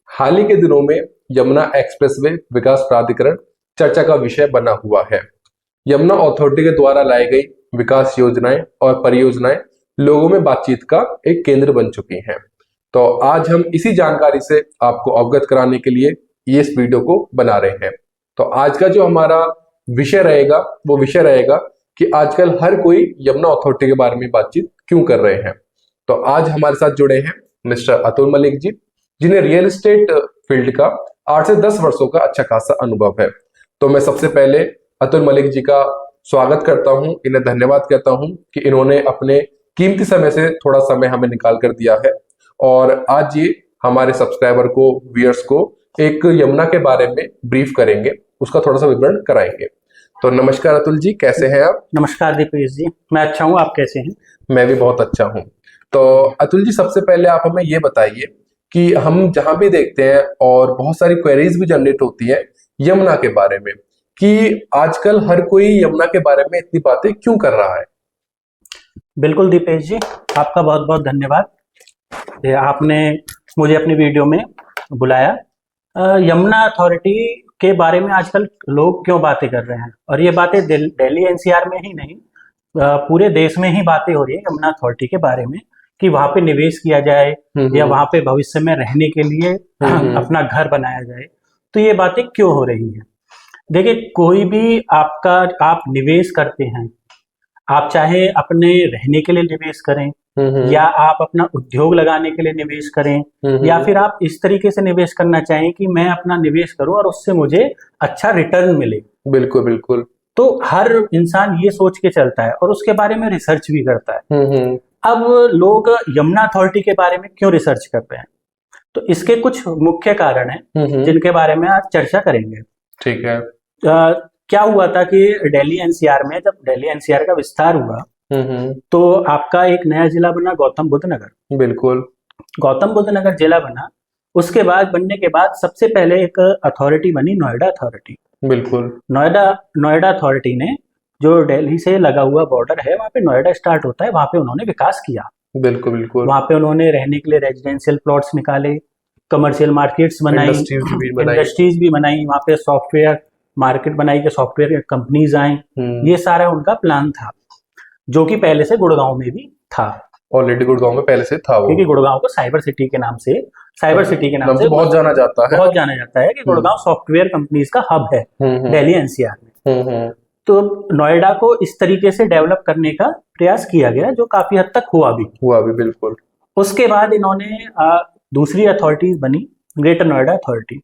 हाल ही के दिनों में यमुना एक्सप्रेसवे विकास प्राधिकरण चर्चा का विषय बना हुआ है। यमुना अथॉरिटी के द्वारा लाई गई विकास योजनाएं और परियोजनाएं लोगों में बातचीत का एक केंद्र बन चुकी हैं। तो आज हम इसी जानकारी से आपको अवगत कराने के लिए ये इस वीडियो को बना रहे हैं। तो आज का जो हमारा विषय रहेगा वो विषय रहेगा कि आजकल हर कोई यमुना अथॉरिटी के बारे में बातचीत क्यों कर रहे हैं। तो आज हमारे साथ जुड़े हैं मिस्टर अतुल मलिक जी, जिन्हें रियल एस्टेट फील्ड का 8 से 10 वर्षों का अच्छा खासा अनुभव है। तो मैं सबसे पहले अतुल मलिक जी का स्वागत करता हूं, इन्हें धन्यवाद कहता हूं कि इन्होंने अपने कीमती समय से थोड़ा समय हमें निकाल कर दिया है और आज ये हमारे सब्सक्राइबर को, व्यूअर्स को एक यमुना के बारे में ब्रीफ करेंगे, उसका थोड़ा सा विवरण कराएंगे। तो नमस्कार अतुल जी, कैसे हैं आप? नमस्कार दीपेश जी, मैं अच्छा हूँ, आप कैसे हैं? मैं भी बहुत अच्छा हूँ। तो अतुल जी, सबसे पहले आप हमें ये बताइए कि हम जहां भी देखते हैं और बहुत सारी क्वेरीज भी जनरेट होती है यमुना के बारे में कि आजकल हर कोई यमुना के बारे में इतनी बातें क्यों कर रहा है। बिल्कुल दीपेश जी, आपका बहुत बहुत धन्यवाद। आपने मुझे अपनी वीडियो में बुलाया। यमुना अथॉरिटी के बारे में आजकल लोग क्यों बातें कर रहे हैं, और ये बातें दिल्ली एनसीआर में ही नहीं, पूरे देश में ही बातें हो रही है यमुना अथॉरिटी के बारे में कि वहां पे निवेश किया जाए या वहां पे भविष्य में रहने के लिए अपना घर बनाया जाए। तो ये बातें क्यों हो रही है? देखिए, कोई भी आप निवेश करते हैं, आप चाहे अपने रहने के लिए निवेश करें या आप अपना उद्योग लगाने के लिए निवेश करें या फिर आप इस तरीके से निवेश करना चाहें कि मैं अपना निवेश करूं और उससे मुझे अच्छा रिटर्न मिले। बिल्कुल बिल्कुल। तो हर इंसान ये सोच के चलता है और उसके बारे में रिसर्च भी करता है। अब लोग यमुना अथॉरिटी के बारे में क्यों रिसर्च कर रहे हैं, तो इसके कुछ मुख्य कारण हैं जिनके बारे में आज चर्चा करेंगे। ठीक है। क्या हुआ था कि दिल्ली एनसीआर में, जब दिल्ली एनसीआर का विस्तार हुआ तो आपका एक नया जिला बना, गौतम बुद्ध नगर। बिल्कुल। गौतम बुद्ध नगर जिला बना, उसके बाद बनने के बाद सबसे पहले एक अथॉरिटी बनी, नोएडा अथॉरिटी। बिल्कुल। नोएडा अथॉरिटी ने, जो दिल्ली से लगा हुआ बॉर्डर है वहां पे नोएडा स्टार्ट होता है, वहां पे उन्होंने विकास किया। बिल्कुल बिल्कुल। वहां पे उन्होंने रहने के लिए रेजिडेंशियल प्लॉट्स निकाले, कमर्शियल मार्केट्स बनाई, इंडस्ट्रीज भी बनाई, वहां पे सॉफ्टवेयर मार्केट बनाई कि सॉफ्टवेयर कंपनीज आए। ये सारा उनका प्लान था, जो कि पहले से गुड़गांव में भी था। ऑलरेडी गुड़गांव में पहले से था वो, क्योंकि गुड़गांव को साइबर सिटी के नाम से बहुत जाना जाता है कि गुड़गांव सॉफ्टवेयर कंपनीज का हब है दिल्ली एनसीआर में। तो नोएडा को इस तरीके से डेवलप करने का प्रयास किया गया, जो काफी हद तक हुआ भी। बिल्कुल। उसके बाद इन्होंने दूसरी अथॉरिटीज बनी, ग्रेटर नोएडा अथॉरिटी,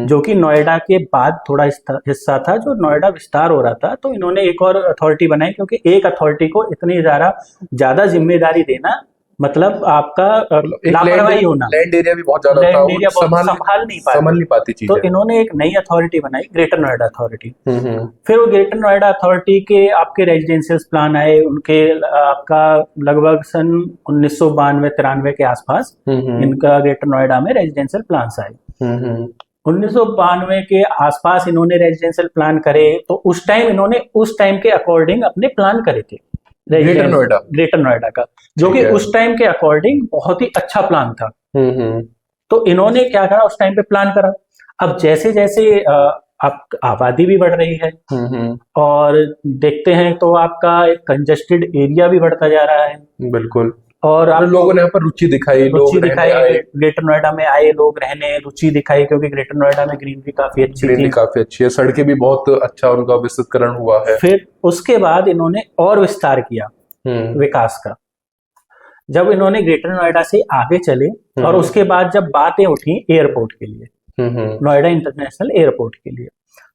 जो कि नोएडा के बाद थोड़ा हिस्सा था, जो नोएडा विस्तार हो रहा था, तो इन्होंने एक और अथॉरिटी बनाई, क्योंकि एक अथॉरिटी को इतनी ज्यादा जिम्मेदारी देना मतलब आपका लापरवाही होना। लैंड एरिया भी बहुत ज्यादा था, लैंड एरिया संभाल नहीं पाती चीजें। तो इन्होंने एक नई अथॉरिटी बनाई, ग्रेटर नोएडा अथॉरिटी। फिर वो ग्रेटर नोएडा अथॉरिटी के आपके रेजिडेंशियल प्लान आए, उनके आपका लगभग सन 1992-93 के आसपास इनका ग्रेटर नोएडा में रेजिडेंशियल प्लान आए। 1992 के आसपास इन्होंने रेजिडेंशियल प्लान करे, तो उस टाइम के अकॉर्डिंग अपने प्लान करे थे ग्रेटर नोएडा का, जो कि उस टाइम के अकॉर्डिंग बहुत ही अच्छा प्लान था। तो इन्होंने क्या करा, उस टाइम पे प्लान करा। अब जैसे जैसे आप आबादी भी बढ़ रही है और देखते हैं तो आपका एक कंजेस्टेड एरिया भी बढ़ता जा रहा है। बिल्कुल। और आप लोगों ने यहाँ पर रुचि दिखाई, ग्रेटर नोएडा में आए, लोग रहने रुचि दिखाई, क्योंकि ग्रेटर नोएडा में ग्रीनरी काफी अच्छी है, सड़कें भी बहुत अच्छा उनका विस्तृतकरण हुआ है। फिर उसके बाद इन्होंने और विस्तार किया विकास का। जब इन्होंने ग्रेटर नोएडा से आगे चले और उसके बाद जब बातें उठी एयरपोर्ट के लिए, नोएडा इंटरनेशनल एयरपोर्ट के लिए,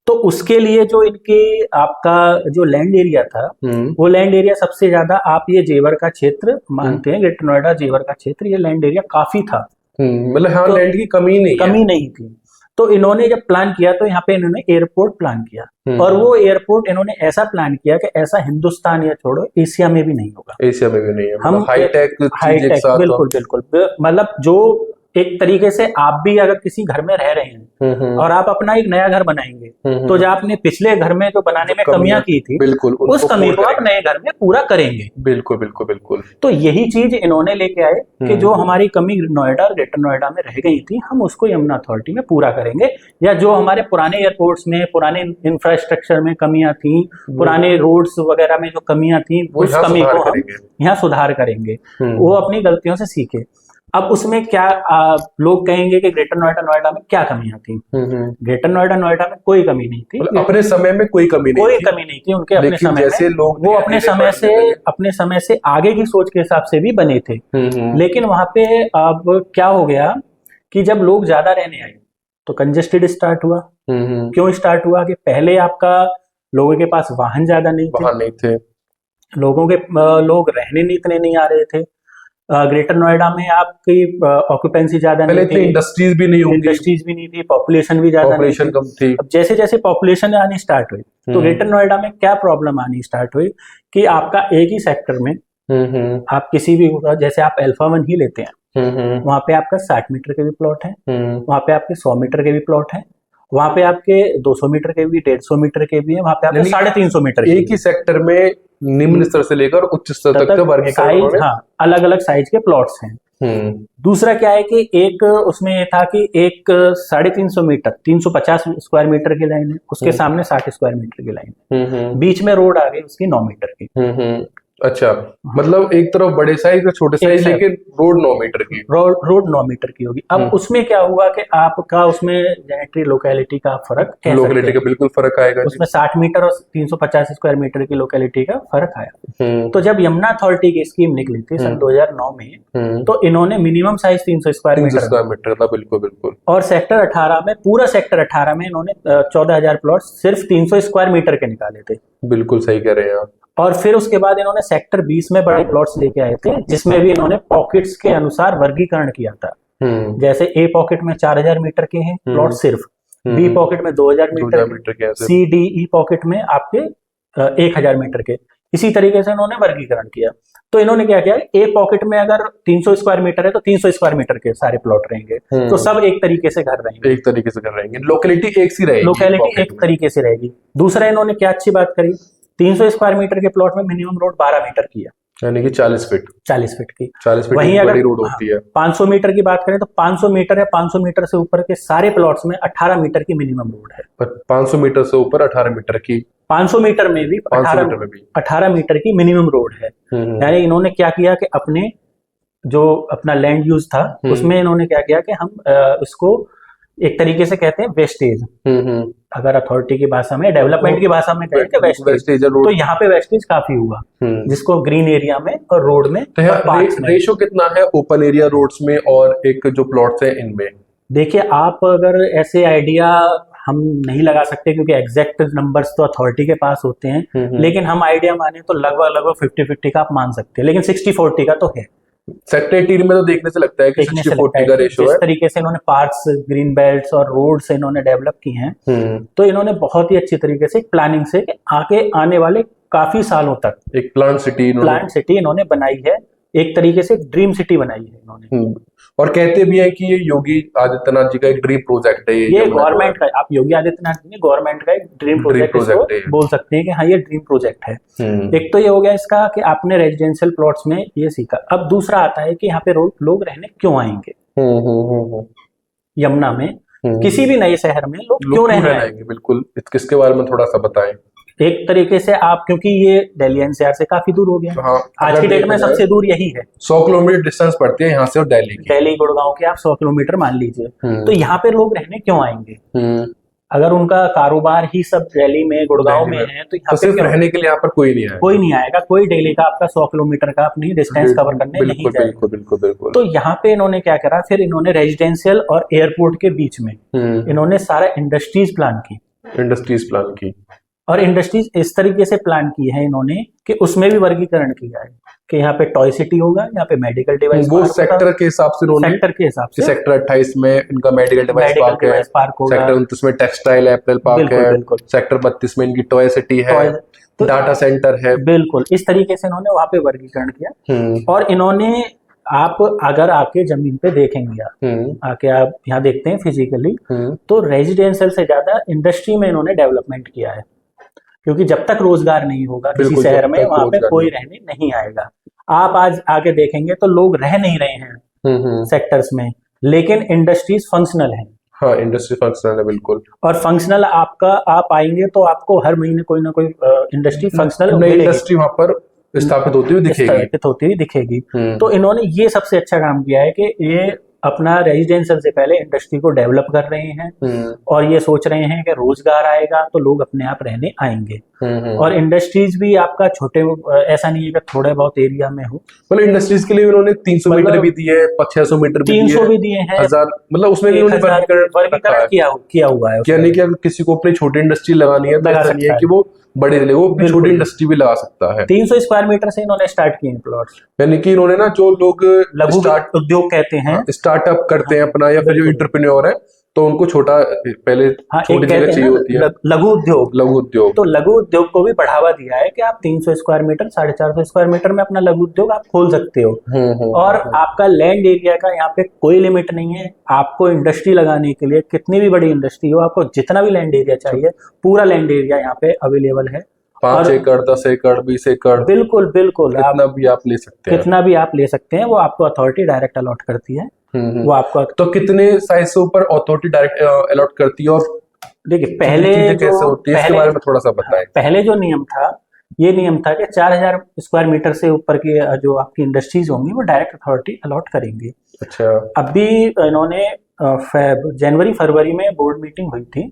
तो उसके लिए जो इनके आपका जो लैंड एरिया था, वो लैंड एरिया सबसे ज्यादा आप ये जेवर का क्षेत्र मानते हैं, ग्रेटर नोएडा जेवर का क्षेत्र, ये लैंड एरिया काफी था। मतलब हाँ, तो लैंड की कमी नहीं थी। तो इन्होंने जब प्लान किया तो यहाँ पे इन्होंने एयरपोर्ट प्लान किया, और वो एयरपोर्ट इन्होंने ऐसा प्लान किया कि ऐसा हिंदुस्तान या छोड़ो एशिया में भी नहीं होगा। एशिया में भी नहीं है, हम हाईटेक, बिल्कुल, मतलब जो एक तरीके से आप भी अगर किसी घर में रह रहे हैं और आप अपना एक नया घर बनाएंगे, तो जो आपने पिछले घर में जो बनाने में कमियां की थी, बिल्कुल उस कमी को आप नए घर में पूरा करेंगे। बिल्कुल बिल्कुल बिल्कुल। तो यही चीज इन्होंने लेके आए कि जो हमारी कमी नोएडा और ग्रेटर नोएडा में रह गई थी, हम उसको यमुना अथॉरिटी में पूरा करेंगे, या जो हमारे पुराने एयरपोर्ट्स में, पुराने इंफ्रास्ट्रक्चर में कमियां थी, पुराने रोड्स वगैरह में जो कमियां थी, उस कमी को हम यहाँ सुधार करेंगे, वो अपनी गलतियों से सीखे। अब उसमें क्या लोग कहेंगे कि ग्रेटर नोएडा नोएडा में क्या कमियां थी? ग्रेटर नोएडा नोएडा में कोई कमी नहीं थी, अपने समय में कोई कमी नहीं थी उनके अपने समय में। लोग वो अपने समय से आगे की सोच के हिसाब से भी बने थे। लेकिन वहां पे अब क्या हो गया कि जब लोग ज्यादा रहने आए तो कंजेस्टेड स्टार्ट हुआ। क्यों स्टार्ट हुआ? कि पहले आपका लोगों के पास वाहन ज्यादा नहीं थे, लोग रहने इतने नहीं आ रहे थे। ग्रेटर नोएडा में आपकी ऑक्यूपेंसी ज्यादा नहीं थी, इंडस्ट्रीज भी नहीं थी, पॉपुलेशन भी ज्यादा नहीं कम थी। अब जैसे जैसे पॉपुलेशन आनी स्टार्ट हुई तो ग्रेटर नोएडा में क्या प्रॉब्लम आनी स्टार्ट हुई कि आपका एक ही सेक्टर में आप किसी भी, जैसे आप अल्फा 1 ही लेते हैं, वहां पे आपका 60 मीटर के भी प्लॉट है, वहां पे आपके 100 मीटर के भी प्लॉट है, वहां पे आपके 200 मीटर के भी, 150 मीटर के भी है, वहां पे आपके 350 मीटर के। एक ही सेक्टर में निम्न स्तर से लेकर उच्च स्तर तक वर्गीकरण, हाँ, अलग अलग साइज के प्लॉट्स हैं। दूसरा क्या है कि एक उसमें ये था कि एक 350 मीटर 350 स्क्वायर मीटर की लाइन है, उसके सामने 60 स्क्वायर मीटर की लाइन है, बीच में रोड आ गई उसकी 9 मीटर की। अच्छा, मतलब एक तरफ बड़े साइज और छोटे साइज, लेकिन रोड 9 मीटर की, रोड 9 मीटर की होगी। अब उसमें क्या हुआ कि आपका उसमें जेनेटरी लोकेलिटी का फर्क, लोकेलिटी का बिल्कुल फर्क आएगा, उसमें 60 मीटर और 350 स्क्वायर मीटर की लोकेलिटी का फर्क आया। तो जब यमुना अथॉरिटी की स्कीम निकली थी सन 2009 में, तो इन्होंने मिनिमम साइज 300 स्क्वायर मीटर था, बिल्कुल। और सेक्टर 18 में, पूरा सेक्टर 18 में इन्होंने 14,000 प्लॉट सिर्फ 300 स्क्वायर मीटर के निकाले थे। बिल्कुल सही कह रहे हैं आप। और फिर उसके बाद इन्होंने सेक्टर 20 में बड़े प्लॉट्स लेके आए थे, जिसमें भी इन्होंने पॉकेट्स के अनुसार वर्गीकरण किया था। जैसे ए पॉकेट में 4,000 मीटर के हैं प्लॉट सिर्फ, बी पॉकेट में 2,000 मीटर के, सी डी ई पॉकेट में आपके 1,000 मीटर के। इसी तरीके से इन्होंने वर्गीकरण किया। तो इन्होंने क्या किया, ए पॉकेट में अगर 300 स्क्वायर मीटर है तो 300 स्क्वायर मीटर के सारे प्लॉट रहेंगे, तो सब एक तरीके से घर रहेंगे, लोकेलिटी एक सी रहेगी, लोकेलिटी एक तरीके से रहेगी। दूसरा इन्होंने क्या अच्छी बात करी, 300 स्क्वायर मीटर के प्लॉट में मिनिमम रोड 12 मीटर की है, यानी कि 40 फीट की। वहीं अगर बड़ी रोड होती है। 500 मीटर की बात करें तो 500 मीटर है, 500 मीटर से ऊपर के सारे प्लॉट्स में 18 मीटर की मिनिमम रोड है। पर 500 मीटर से ऊपर 18 मीटर की, 500 मीटर में भी 18 मीटर की मिनिमम रोड है। यानी इन्होंने क्या किया कि अपने जो अपना लैंड यूज था उसमें इन्होंने क्या किया कि हम इसको एक तरीके से कहते हैं वेस्टेज, अगर अथॉरिटी की भाषा में, डेवलपमेंट की भाषा में कहें तो वेस्टेज, तो यहाँ पे वेस्टेज काफी हुआ, जिसको ग्रीन एरिया में और रोड में। तो रेशो कितना है ओपन एरिया रोड्स में और एक जो प्लॉट्स है इनमें? देखिए, आप अगर ऐसे आइडिया हम नहीं लगा सकते क्योंकि एग्जैक्ट नंबर्स तो अथॉरिटी के पास होते हैं, लेकिन हम आइडिया माने तो लगभग 50-50 का आप मान सकते हैं, लेकिन 60-40 का तो है। सेक्टर 18 में तो देखने से लगता है कि 60-40 का रेशो है। जिस तरीके से इन्होंने पार्क्स, ग्रीन बेल्ट्स और रोड्स इन्होंने डेवलप की हैं, तो इन्होंने बहुत ही अच्छी तरीके से प्लानिंग से आगे आने वाले काफी सालों तक एक प्लांट सिटी इन्होंने बनाई है, एक तरीके से ड्रीम सिटी बनाई है इन्होंने। और कहते भी है कि ये योगी आदित्यनाथ जी का एक ड्रीम प्रोजेक्ट है, ये गवर्नमेंट का, आप योगी आदित्यनाथ जी ने गवर्नमेंट का एक ड्रीम प्रोजेक्ट बोल सकते हैं कि हाँ ये ड्रीम प्रोजेक्ट है। एक तो ये हो गया इसका कि आपने रेजिडेंशियल प्लॉट्स में ये सीखा। अब दूसरा आता है कि यहाँ पे लोग रहने क्यों आएंगे यमुना में, किसी भी नए शहर में लोग क्यों रहने आएंगे। बिल्कुल, इसके बारे में थोड़ा सा बताएं। एक तरीके से आप, क्योंकि ये दिल्ली एनसीआर से काफी दूर हो गया, हाँ, आज की डेट में सबसे दूर यही है। 100 किलोमीटर डिस्टेंस पड़ती है यहाँ से और दिल्ली गुड़गांव के आप 100 किलोमीटर मान लीजिए। तो यहाँ पे लोग रहने क्यों आएंगे? अगर उनका कारोबार ही सब दिल्ली में, गुड़गांव में है, तो यहाँ सिर्फ रहने के लिए यहाँ पर कोई नहीं आएगा। कोई डेली का आपका 100 किलोमीटर का अपनी डिस्टेंस कवर करने नहीं जाएगा। बिल्कुल। तो यहाँ पे इन्होंने क्या करा, फिर इन्होंने रेजिडेंशियल और एयरपोर्ट के बीच में इन्होंने सारा इंडस्ट्रीज प्लान की। और इंडस्ट्रीज इस तरीके से प्लान की है इन्होंने कि उसमें भी वर्गीकरण किया है कि यहाँ पे टॉय सिटी होगा, यहाँ पे मेडिकल डिवाइस वो सेक्टर के हिसाब से सेक्टर 28 में इनका मेडिकल डिवाइस पार्क होगा, सेक्टर 29 में टेक्सटाइल एपरल पार्क है, सेक्टर 32 में इनकी टॉय सिटी है, डाटा सेंटर है। बिल्कुल, इस तरीके से इन्होंने वहां पे वर्गीकरण किया। और इन्होंने आप अगर आके जमीन पे देखेंगे, आके आप यहाँ देखते हैं फिजिकली, तो रेजिडेंशियल से ज्यादा इंडस्ट्री में इन्होंने डेवलपमेंट किया है, क्योंकि जब तक रोजगार नहीं होगा किसी बिल्कुल, शहर जब में, तक वहां पे रोजगार कोई नहीं। रहने नहीं आएगा। आप आज आके देखेंगे तो लोग रह नहीं रहे हैं सेक्टर्स में, लेकिन इंडस्ट्रीज फंक्शनल है। हाँ, इंडस्ट्री फंक्शनल है बिल्कुल। और फंक्शनल आपका, आप आएंगे तो आपको हर महीने कोई ना कोई इंडस्ट्री फंक्शनल नई इंडस्ट्री वहां पर स्थापित होती हुई दिखेगी। स्थापित होती हुई दिखेगी। तो इन्होंने ये सबसे अच्छा काम किया है कि ये अपना रेजिडेंशियल से पहले इंडस्ट्री को डेवलप कर रहे हैं, और ये सोच रहे हैं कि रोजगार आएगा तो लोग अपने आप रहने आएंगे। और इंडस्ट्रीज भी आपका छोटे, ऐसा नहीं है कि थोड़े बहुत एरिया में हो, मतलब इंडस्ट्रीज के लिए उन्होंने 300 मीटर भी दिए, 600 मीटर भी 300 भी दिए हैं, 1000, मतलब उसमें भी उन्होंने वर्गीकरण किया हुआ है। यानी कि अगर किसी को अपनी छोटी इंडस्ट्री लगानी है तो ऐसा नहीं है कि वो बड़े ले, वो अपनी छोटी इंडस्ट्री भी लगा सकता है। 300 स्क्वायर मीटर से इन्होंने स्टार्ट किए हैं प्लॉट्स। यानी कि इन्होंने ना, जो लोग लघु उद्योग कहते हैं, स्टार्टअप करते हैं अपना, या फिर जो एंटरप्रेन्योर है, तो उनको छोटा पहले छोटी जगह चाहिए होती है, लघु उद्योग। तो लघु उद्योग को भी बढ़ावा दिया है कि आप 300 स्क्वायर मीटर, 450 स्क्वायर मीटर में अपना लघु उद्योग आप खोल सकते हो। और आपका लैंड एरिया का यहाँ पे कोई लिमिट नहीं है। आपको इंडस्ट्री लगाने के लिए कितनी भी बड़ी इंडस्ट्री हो, आपको जितना भी लैंड एरिया चाहिए, पूरा लैंड एरिया यहाँ पे अवेलेबल है। 5 एकड़, 10 एकड़, 20 एकड़, बिल्कुल कितना भी आप ले सकते हैं, कितना भी आप ले सकते हैं। वो आपको अथॉरिटी डायरेक्ट अलॉट करती है। वो आपको तो कितने साइज से ऊपर अथॉरिटी डायरेक्ट अलॉट करती है, और देखिए पहले कैसे होती है, इसके बारे में थोड़ा सा बताएं। पहले जो नियम था, ये नियम था कि 4000 स्क्वायर मीटर से ऊपर की जो आपकी इंडस्ट्रीज होंगी वो डायरेक्ट अथॉरिटी अलॉट करेंगी। अच्छा। अभी इन्होंने जनवरी फरवरी में बोर्ड मीटिंग हुई थी,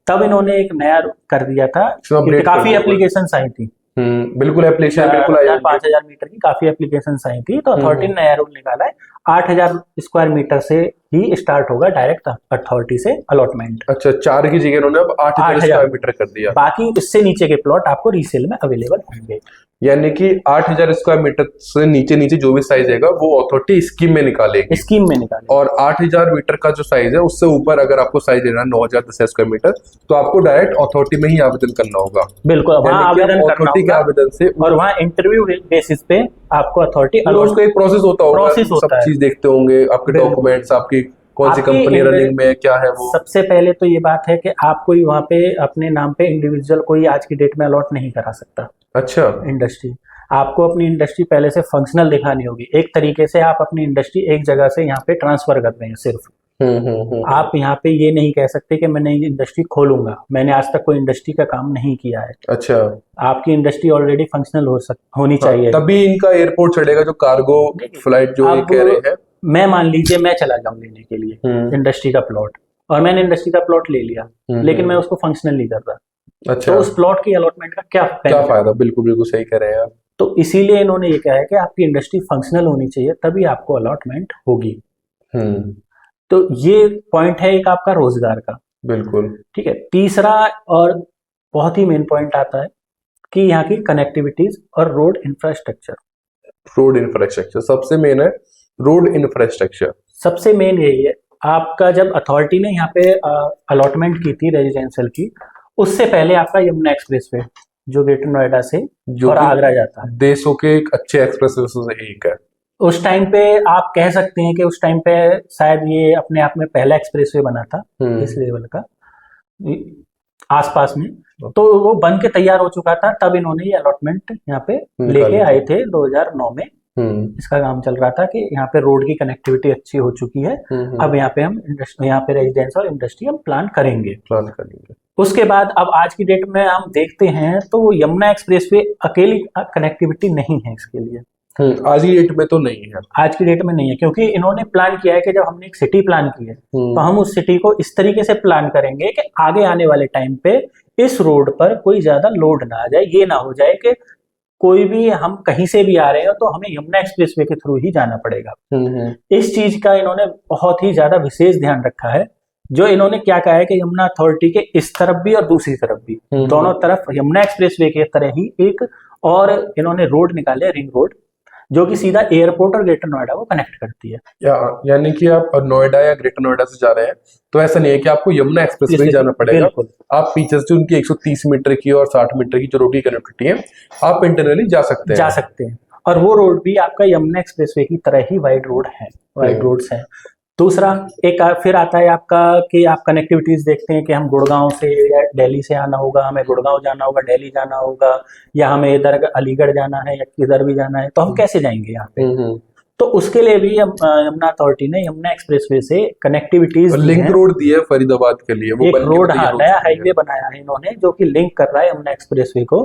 तब इन्होंने एक नया कर दिया था, काफी एप्लीकेशंस आई थी। बिल्कुल एप्लीकेशन, बिल्कुल 5000 मीटर की काफी एप्लीकेशंस आई थी। तो अथॉरिटी ने नया रूल निकाला है, 8000 स्क्वायर मीटर से ही स्टार्ट होगा डायरेक्ट अथॉरिटी से अलॉटमेंट। अच्छा, 4 की जगह उन्होंने अब 8000 स्क्वायर मीटर कर दिया। बाकी इससे नीचे के प्लॉट आपको रीसेल में अवेलेबल होंगे। यानी कि 8000 स्क्वायर मीटर से नीचे जो भी साइज आएगा वो अथॉरिटी स्कीम में निकालेगी। और 8000 मीटर का जो साइज है उससे ऊपर अगर आपको साइज लेना है 9000 10 स्क्वायर मीटर, तो आपको डायरेक्ट अथॉरिटी में ही आवेदन करना होगा। बिल्कुल, वहाँ आवेदन करना होगा, के आवेदन से, और वहाँ इंटरव्यू बेसिस पे आपको अथॉरिटी, उसका एक प्रोसेस होता होगा, सब चीज देखते होंगे, आपके डॉक्यूमेंट्स, आपकी कौन सी कंपनी रनिंग में क्या है वो। सबसे पहले तो ये बात है कि आप कोई वहाँ पे अपने नाम पे इंडिविजुअल कोई आज की डेट में अलॉट नहीं करा सकता। अच्छा। इंडस्ट्री आपको अपनी इंडस्ट्री पहले से फंक्शनल दिखानी होगी। एक तरीके से आप अपनी इंडस्ट्री एक जगह से यहाँ पे ट्रांसफर कर रहे हैं सिर्फ। आप यहाँ पे ये नहीं कह सकते कि मैं नई इंडस्ट्री खोलूंगा, मैंने आज तक कोई इंडस्ट्री का काम नहीं किया है। अच्छा। आपकी इंडस्ट्री ऑलरेडी फंक्शनल होनी चाहिए, तभी इनका एयरपोर्ट चढ़ेगा, जो कार्गो फ्लाइट जो ये कह रहे हैं। मैं मान लीजिए मैं चला जाऊं लेने के लिए इंडस्ट्री का प्लॉट, और मैंने इंडस्ट्री का प्लॉट ले लिया, लेकिन मैं उसको फंक्शनल नहीं कर रहा। अच्छा। तो उस प्लॉट की अलॉटमेंट का क्या फायदा। बिल्कुल बिल्कुल सही कह रहे हैं आप। तो इसीलिए इन्होंने ये कहा है कि आपकी इंडस्ट्री फंक्शनल होनी चाहिए, तभी आपको अलॉटमेंट होगी। तो ये पॉइंट है एक आपका रोजगार का। बिल्कुल ठीक है। तीसरा और बहुत ही मेन पॉइंट आता है कि यहाँ की कनेक्टिविटीज और रोड इंफ्रास्ट्रक्चर। सबसे मेन है रोड इंफ्रास्ट्रक्चर, सबसे मेन यही है। आपका जब अथॉरिटी ने यहाँ पे अलॉटमेंट की थी रेजिडेंशियल की, उससे पहले आपका यमुना एक्सप्रेसवे जो ग्रेटर नोएडा से और आगरा जाता है, देशों के एक अच्छे एक्सप्रेसवे से एक है। उस टाइम पे आप कह सकते हैं कि उस टाइम पे शायद ये अपने आप में पहला एक्सप्रेसवे बना था इस लेवल का आसपास में। तो वो बन के तैयार हो चुका था, तब इन्होंने ये अलॉटमेंट यहाँ पे लेके आए थे 2009 में। इसका काम चल रहा था कि यहाँ पे रोड की कनेक्टिविटी अच्छी हो चुकी है, अब यहाँ पे हम यहाँ पे रेजिडेंस और इंडस्ट्री हम प्लान करेंगे। उसके बाद अब आज की डेट में हम देखते हैं तो वो यमुना एक्सप्रेसवे अकेली कनेक्टिविटी नहीं है इसके लिए। आज की डेट में तो नहीं है, आज की डेट में नहीं है, क्योंकि इन्होंने प्लान किया है कि जब हमने एक सिटी प्लान की है तो हम उस सिटी को इस तरीके से प्लान करेंगे कि आगे आने वाले टाइम पे इस रोड पर कोई ज्यादा लोड ना आ जाए। ये ना हो जाए कि कोई भी हम कहीं से भी आ रहे हो तो हमें यमुना एक्सप्रेसवे के थ्रू ही जाना पड़ेगा। इस चीज का इन्होंने बहुत ही ज्यादा विशेष ध्यान रखा है। जो इन्होंने क्या कहा है कि यमुना अथॉरिटी के इस तरफ भी और दूसरी तरफ भी, दोनों तरफ यमुना एक्सप्रेसवे के तरह ही एक और इन्होंने रोड निकाले, रिंग रोड, जो कि सीधा एयरपोर्ट और ग्रेटर नोएडा को कनेक्ट करती है। यानी कि आप नोएडा या ग्रेटर नोएडा से जा रहे हैं तो ऐसा नहीं है कि आपको यमुना एक्सप्रेसवे जाना पड़ेगा। आप पीछे से उनकी 130 मीटर की और 60 मीटर की जो रोड की कनेक्टिविटी है, आप इंटरनली जा सकते हैं। और वो रोड भी आपका यमुना एक्सप्रेसवे की तरह ही वाइड रोड है, वाइड रोड्स हैं। दूसरा एक फिर आता है आपका कि आप कनेक्टिविटीज देखते हैं कि हम गुड़गांव से या दिल्ली से आना होगा, हमें गुड़गांव जाना होगा, दिल्ली जाना होगा, या हमें इधर अलीगढ़ जाना है या किधर भी जाना है, तो हम कैसे जाएंगे यहाँ पे? तो उसके लिए भी यमुना अथॉरिटी ने यमुना एक्सप्रेसवे से कनेक्टिविटीज लिंक रोड दी है फरीदाबाद के लिए, वो एक बन के रोड, तैयार हाँ, हो नया चुकी है। हाईवे बनाया है इन्होंने जो कि लिंक कर रहा है यमुना एक्सप्रेसवे को।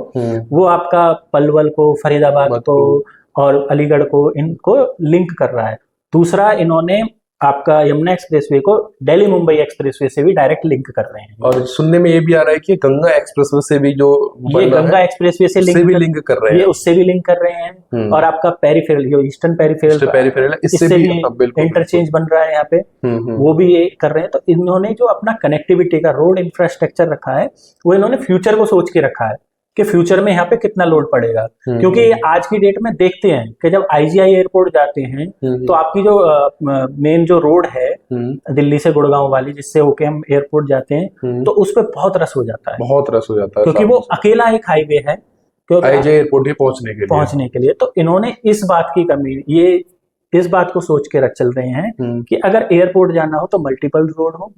वो आपका पलवल को, फरीदाबाद मत को और अलीगढ़ को, इनको लिंक कर रहा है। दूसरा इन्होंने आपका यमुना एक्सप्रेसवे को दिल्ली मुंबई एक्सप्रेसवे से भी डायरेक्ट लिंक कर रहे हैं। और सुनने में ये भी आ रहा है कि गंगा एक्सप्रेसवे से भी जो ये गंगा एक्सप्रेसवे से उससे भी लिंक कर रहे हैं, ये उससे भी लिंक कर रहे हैं। और आपका पेरिफेरल, जो ईस्टर्न पेरिफेरल इससे भी इंटरचेंज बन रहा है यहाँ पे, वो भी ये कर रहे हैं। तो इन्होंने जो अपना कनेक्टिविटी का रोड इंफ्रास्ट्रक्चर रखा है, वो इन्होंने फ्यूचर को सोच के रखा है कि फ्यूचर में यहाँ पे कितना लोड पड़ेगा। क्योंकि आज की डेट में देखते हैं कि जब आईजीआई एयरपोर्ट जाते हैं तो आपकी जो मेन जो रोड है दिल्ली से गुड़गांव वाली, जिससे होके हम एयरपोर्ट जाते हैं, तो उस पर बहुत रश हो जाता है, बहुत रश हो जाता है, क्योंकि वो अकेला एक हाईवे है आईजीआई एयरपोर्ट ही पहुंचने के लिए। तो इन्होंने इस बात की कमी, ये इस बात को सोच के रख चल रहे हैं कि अगर एयरपोर्ट जाना हो तो मल्टीपल रोड हो,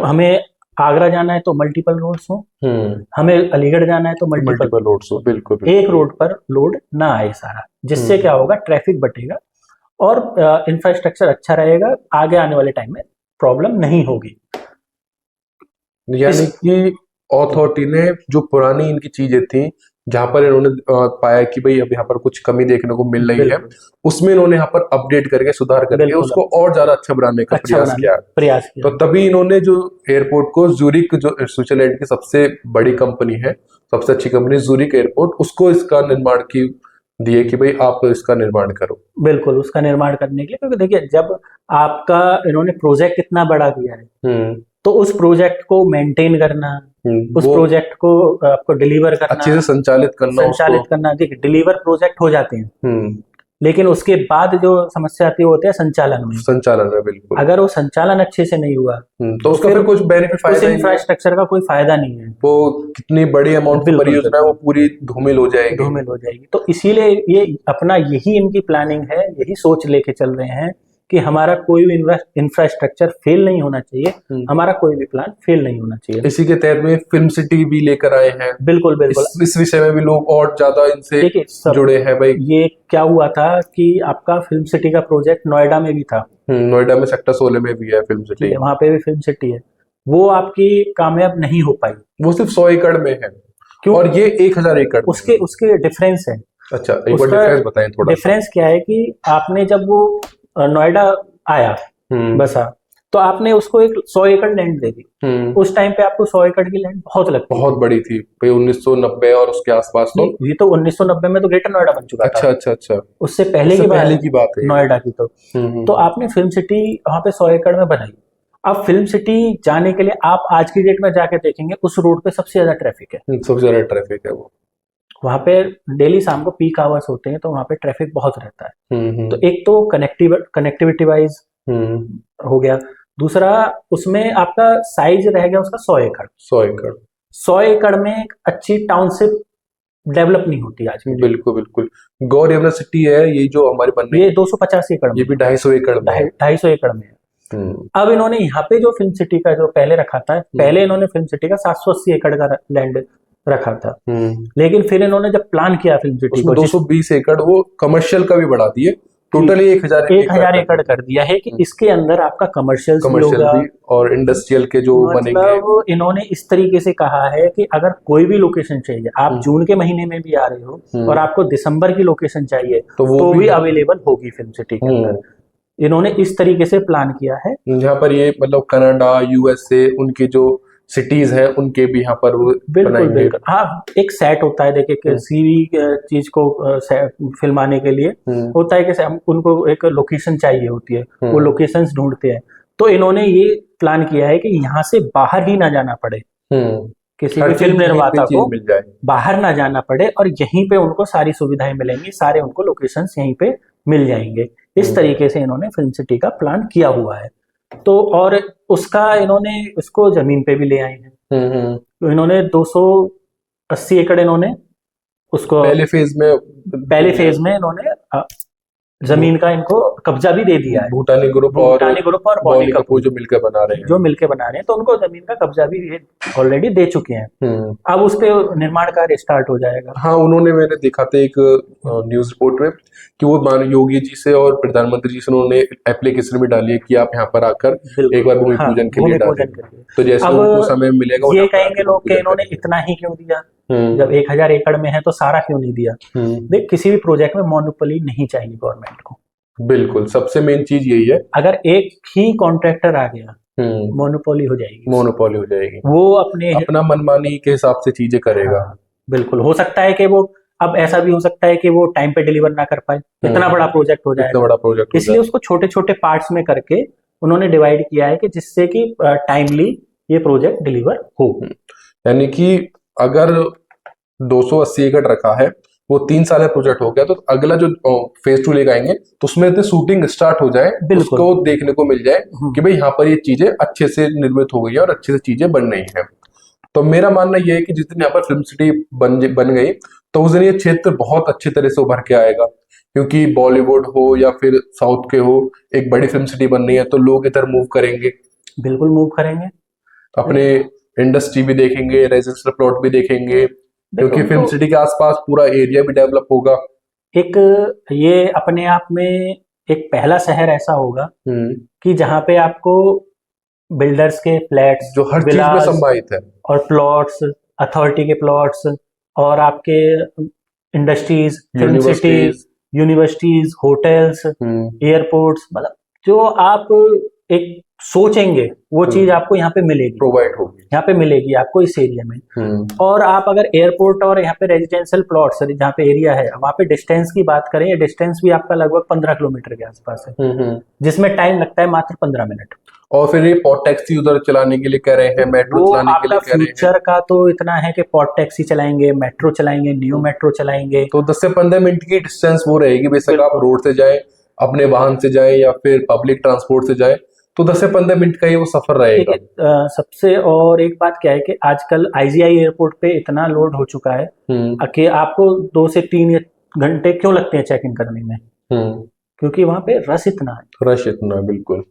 हमें आगरा जाना है तो मल्टीपल रोड्स हो, हमें अलीगढ़ जाना है तो मल्टीपल रोड्स हो, बिल्कुल एक रोड पर लोड ना आए सारा, जिससे क्या होगा, ट्रैफिक बटेगा और इंफ्रास्ट्रक्चर अच्छा रहेगा, आगे आने वाले टाइम में प्रॉब्लम नहीं होगी। यानी कि अथॉरिटी ने जो पुरानी इनकी चीजें थी, जहां पर इन्होंने पाया कि भाई अब यहाँ पर कुछ कमी देखने को मिल रही है, उसमें इन्होंने यहाँ पर अपडेट करके, सुधार करके उसको और ज्यादा अच्छा बनाने का प्रयास किया। तो तभी इन्होंने जो एयरपोर्ट को जूरिक, जो स्विट्जरलैंड की सबसे बड़ी कंपनी है, सबसे अच्छी कंपनी जूरिक एयरपोर्ट, उसको इसका निर्माण की दिए कि भाई आप इसका निर्माण करो। बिल्कुल, उसका निर्माण करने के लिए, क्योंकि देखिए जब आपका इन्होंने प्रोजेक्ट इतना बड़ा दिया है, तो उस प्रोजेक्ट को मेंटेन करना, उस प्रोजेक्ट को आपको डिलीवर करना, अच्छे से संचालित करना। देखिए डिलीवर प्रोजेक्ट हो जाते हैं, लेकिन उसके बाद जो समस्या आती है वो होती है संचालन में। बिल्कुल, अगर वो संचालन अच्छे से नहीं हुआ तो उसका फिर कुछ बेनिफिट, उस इंफ्रास्ट्रक्चर का कोई फायदा नहीं है। वो कितनी बड़ी अमाउंट की परियोजना है, वो पूरी धूमिल हो जाएगी। तो इसीलिए ये अपना यही इनकी प्लानिंग है, यही सोच लेके चल रहे हैं कि हमारा कोई भी इंफ्रास्ट्रक्चर फेल नहीं होना चाहिए, हमारा कोई भी प्लान फेल नहीं होना चाहिए। इसी के तहत में फिल्म सिटी भी लेकर आए हैं। बिल्कुल इस विषय में भी लोग और ज्यादा इनसे जुड़े हैं भाई। ये क्या हुआ था कि आपका फिल्म सिटी का प्रोजेक्ट नोएडा में भी था, नोएडा में सेक्टर 16 में भी है फिल्म सिटी, वहां पे भी फिल्म सिटी है, वो आपकी कामयाब नहीं हो पाई। वो सिर्फ 100 एकड़ में है, और ये 1000 एकड़। उसके डिफरेंस है। अच्छा, एक बार डिफरेंस बताएं थोड़ा। डिफरेंस क्या है कि आपने जब वो नोएडा आया बसा, तो आपने उसको एक 100 एकड़ लैंड दे दी। उस टाइम पे आपको 100 एकड़ की लैंड बहुत बड़ी थी भाई, 1990 और उसके आसपास। तो ये तो 1990 में तो ग्रेटर नोएडा बन चुका था। अच्छा। उससे पहले की बात है नोएडा की। तो आपने फिल्म सिटी वहां पे 100 एकड़ में बनाई। अब फिल्म सिटी जाने के लिए आप आज की डेट में जाके देखेंगे उस रोड पे सबसे ज्यादा ट्रैफिक है। वो वहां पे डेली शाम को पीक आवर्स होते हैं, तो वहां पे ट्रैफिक बहुत रहता है। तो एक तो कनेक्टिविटी वाइज हो गया, दूसरा उसमें आपका साइज रह गया उसका 100 एकड़। 100 एकड़ में एक अच्छी टाउनशिप डेवलप नहीं होती आज में। बिल्कुल। गौर यमुना सिटी है ये जो हमारी बन रही है, ये 285 एकड़ में, ये भी 250 एकड़ में, 250 एकड़ में है। अब इन्होंने यहाँ पे जो फिल्म सिटी का जो पहले रखा था, पहले इन्होंने फिल्म सिटी का 780 एकड़ का लैंड रखा था, लेकिन फिर इन्होंने जब प्लान किया फिल्म सिटी को 220 एकड़ वो कमर्शियल का भी बढ़ा दिए, टोटली 1000 एकड़ कर दिया है कि इसके अंदर आपका कमर्शियल भी और इंडस्ट्रियल के जो बनेंगे। इन्होंने इस तरीके से कहा है कि अगर कोई भी लोकेशन चाहिए, आप जून के महीने में भी आ रहे हो और आपको दिसंबर की लोकेशन चाहिए, तो वो भी अवेलेबल होगी फिल्म सिटी के अंदर। इन्होंने इस तरीके से प्लान किया है। यहाँ पर ये मतलब कनाडा, यूएसए, उनके जो सिटीज हैं उनके भी यहाँ पर बिल्कुल। हाँ, एक सेट होता है, देखिए किसी भी चीज को फिल्माने के लिए होता है कि उनको एक लोकेशन चाहिए होती है, वो लोकेशंस ढूंढते हैं। तो इन्होंने ये प्लान किया है कि यहाँ से बाहर ही ना जाना पड़े, किसी भी फिल्म निर्माता को बाहर ना जाना पड़े, और यहीं पे उनको सारी सुविधाएं मिलेंगी, सारे उनको लोकेशंस यहीं पे मिल जाएंगे। इस तरीके से इन्होंने फिल्म सिटी का प्लान किया हुआ है। तो और उसका इन्होंने इसको जमीन पे भी ले आए हैं। तो इन्होंने 280 एकड़ इन्होंने उसको पहले फेज में इन्होंने जमीन का इनको कब्जा भी दे दिया है। भूटानी ग्रुप और बॉनी कपूर जो मिलकर बना रहे हैं तो उनको जमीन का कब्जा भी ऑलरेडी दे चुके हैं। अब उस पे निर्माण कार्य स्टार्ट हो जाएगा। हाँ, उन्होंने, मैंने देखा था एक न्यूज रिपोर्ट में कि वो योगी जी से और प्रधानमंत्री जी से उन्होंने एप्लीकेशन भी डाली है कि आप यहाँ पर आकर एक बार भूमि पूजन के लिए डालें। तो जैसे उनको समय मिलेगा ये कहेंगे लोग कि इन्होंने इतना ही क्यों दिया, जब 1000 एकड़ में है तो सारा क्यों नहीं दिया। देख, किसी भी प्रोजेक्ट में मोनोपोली नहीं चाहिए गवर्नमेंट को। बिल्कुल, सबसे मेन चीज यही है। अगर एक ही कॉन्ट्रैक्टर आ गया मोनोपोली हो जाएगी। वो अपना मनमानी के हिसाब से चीजें करेगा। बिल्कुल, हो सकता है कि वो, अब ऐसा भी हो सकता है कि वो टाइम पे डिलीवर ना कर पाए, इतना बड़ा प्रोजेक्ट हो जाए, इसलिए उसको छोटे छोटे पार्ट्स में करके उन्होंने डिवाइड किया है कि जिससे कि टाइमली ये प्रोजेक्ट डिलीवर हो। यानी कि अगर 280 एकड़ रखा है, वो 3 साल का प्रोजेक्ट हो गया, तो अगला जो फेज 2 लेकर आएंगे तो उसमें शूटिंग स्टार्ट हो जाए, उसको देखने को मिल जाए कि भाई यहाँ पर ये चीजें अच्छे से निर्मित हो गई है और अच्छे से चीजें बन रही हैं। तो मेरा मानना यह है कि जिस दिन यहाँ पर फिल्म सिटी बन गई तो उस दिन ये क्षेत्र बहुत अच्छी तरह से उभर के आएगा, क्योंकि बॉलीवुड हो या फिर साउथ के हो, एक बड़ी फिल्म सिटी बन रही है तो लोग इधर मूव करेंगे। बिल्कुल मूव करेंगे, अपने इंडस्ट्री भी देखेंगे, रेजिडेंशियल प्लॉट भी देखेंगे, क्योंकि फिल्म सिटी के आसपास पूरा एरिया भी डेवलप होगा। एक ये अपने आप में एक पहला शहर ऐसा होगा कि जहाँ पे आपको बिल्डर्स के फ्लैट्स जो हर चीज में समाहित है, और प्लॉट्स, अथॉरिटी के प्लॉट्स, और आपके industries, film cities, universities, hotels, airports, मतलब जो आप एक सोचेंगे वो चीज आपको यहाँ पे मिलेगी, प्रोवाइड होगी, यहाँ पे मिलेगी आपको इस एरिया में। और आप अगर एयरपोर्ट और यहाँ पे रेजिडेंशियल प्लॉट्स जहाँ पे एरिया है, वहाँ पे डिस्टेंस की बात करें, डिस्टेंस भी आपका लगभग 15 किलोमीटर के आसपास है, जिसमें टाइम लगता है मात्र 15 मिनट। और फिर ये पॉट टैक्सी उधर चलाने के लिए कह रहे हैं, मेट्रो चलाने के लिए कह रहे हैं। फ्यूचर का तो इतना है कि पॉट टैक्सी चलाएंगे, मेट्रो चलाएंगे, न्यू मेट्रो चलाएंगे, तो 10 से 15 मिनट की डिस्टेंस वो रहेगी। बेशक आप रोड से जाए, अपने वाहन से जाए या फिर पब्लिक ट्रांसपोर्ट से जाए, तो 10 से 15 मिनट का ही वो सफर रहेगा। सबसे और एक बात क्या है कि आजकल आईजीआई एयरपोर्ट पे इतना लोड हो चुका है कि आपको 2 से 3 घंटे क्यों लगते हैं चेक इन करने में, क्योंकि वहां पे रश इतना है। बिल्कुल,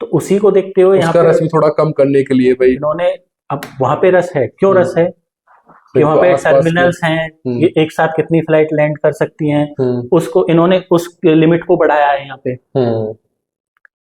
तो उसी को देखते हुए यहाँ पे रश भी थोड़ा कम करने के लिए भाई इन्होंने, अब वहां पे रश है, क्यों रश है कि वहां पे टर्मिनल्स हैं, ये एक साथ कितनी फ्लाइट लैंड कर सकती हैं, उसको इन्होंने उस लिमिट को बढ़ाया है यहाँ पे,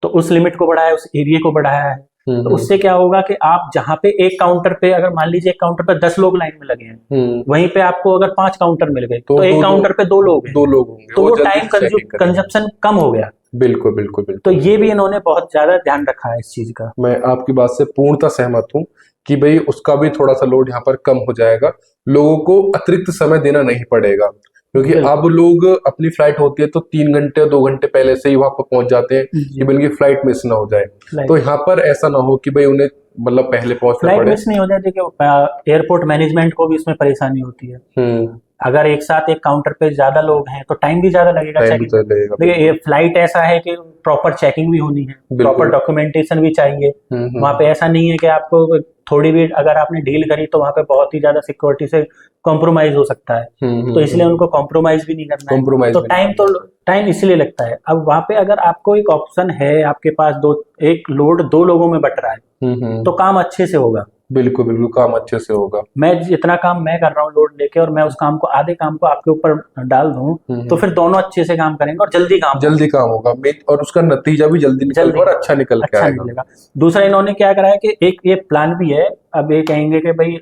तो उस लिमिट को बढ़ाया, उस एरिया को बढ़ाया है। तो उससे क्या होगा कि आप जहाँ पे एक काउंटर पे, अगर मान लीजिए एक काउंटर पे 10 लोग लाइन में लगे हैं, वहीं पे आपको अगर 5 काउंटर मिल गए तो एक काउंटर पे 2 लोग होंगे, तो वो टाइम कंजप्शन कम हो गया। बिल्कुल। तो ये भी इन्होंने बहुत ज्यादा ध्यान रखा है इस चीज का। मैं आपकी बात से पूर्णतः सहमत हूँ कि भाई उसका भी थोड़ा सा लोड यहाँ पर कम हो जाएगा, लोगों को अतिरिक्त समय देना नहीं पड़ेगा, क्योंकि अब लोग अपनी फ्लाइट होती है तो 3 घंटे 2 घंटे पहले से ही वहां पर पहुंच जाते हैं कि उनकी फ्लाइट मिस ना हो जाए। तो यहाँ पर ऐसा ना हो कि भाई उन्हें मतलब पहले पहुंचना पड़े, मिस नहीं हो जाए। देखिए एयरपोर्ट मैनेजमेंट को भी इसमें परेशानी होती है, अगर एक साथ एक काउंटर पे ज्यादा लोग हैं तो टाइम भी ज्यादा लगेगा। देखिए ये फ्लाइट ऐसा है कि प्रॉपर चेकिंग भी होनी है, प्रॉपर डॉक्यूमेंटेशन भी चाहिए। वहां पे ऐसा नहीं है कि आपको थोड़ी भी अगर आपने डील करी तो वहां पे बहुत ही ज्यादा सिक्योरिटी से कॉम्प्रोमाइज हो सकता है, तो इसलिए उनको कॉम्प्रोमाइज भी नहीं करना है, तो टाइम इसलिए लगता है। अब वहां पे अगर आपको एक ऑप्शन है, आपके पास एक लोड 2 लोगों में बट रहा है, तो काम अच्छे से होगा। बिल्कुल काम अच्छे से होगा। मैं जितना काम मैं कर रहा हूँ लोड लेके, और मैं उस काम को, आधे काम को आपके ऊपर डाल दूं, तो फिर दोनों अच्छे से काम करेंगे और जल्दी काम होगा, और उसका नतीजा भी जल्दी और अच्छा निकल के आएगा। दूसरा इन्होंने क्या करा है कि एक ये प्लान भी है, अब ये कहेंगे कि भाई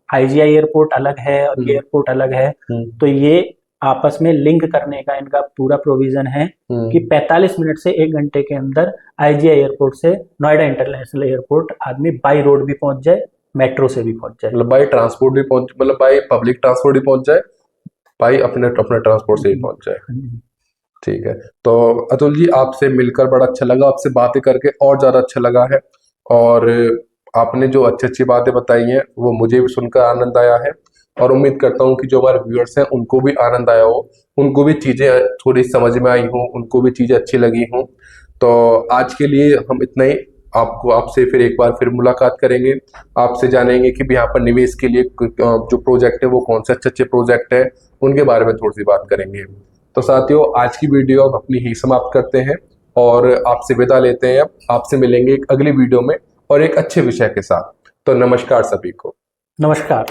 आईजीआई एयरपोर्ट अलग है और ये एयरपोर्ट अलग है, तो ये आपस में लिंक करने का इनका पूरा प्रोविजन है कि 45 मिनट से 1 घंटे के अंदर आईजीआई एयरपोर्ट से नोएडा इंटरनेशनल एयरपोर्ट आदमी बाई रोड भी पहुंच जाए, मेट्रो से भी पहुंच जाए, मतलब बाई ट्रांसपोर्ट भी पहुंच, मतलब बाई पब्लिक ट्रांसपोर्ट भी पहुंच जाए, बाई अपने ट्रांसपोर्ट से ही पहुंच जाए। ठीक है, तो अतुल जी आपसे मिलकर बड़ा अच्छा लगा, आपसे बातें करके और ज्यादा अच्छा लगा है, और आपने जो अच्छी बातें बताई हैं वो मुझे भी सुनकर आनंद आया है, और उम्मीद करता हूँ कि जो हमारे व्यूअर्स हैं उनको भी आनंद आया हो, उनको भी चीजें थोड़ी समझ में आई हों, उनको भी चीजें अच्छी लगी हों। तो आज के लिए हम इतना ही, आपको आपसे फिर एक बार फिर मुलाकात करेंगे, आपसे जानेंगे कि भी यहाँ पर निवेश के लिए जो प्रोजेक्ट है वो कौन से अच्छे अच्छे प्रोजेक्ट है, उनके बारे में थोड़ी सी बात करेंगे। तो साथियों, आज की वीडियो हम अपनी ही समाप्त करते हैं और आपसे विदा लेते हैं। अब आपसे मिलेंगे एक अगली वीडियो में और एक अच्छे विषय के साथ। तो नमस्कार सभी को। नमस्कार।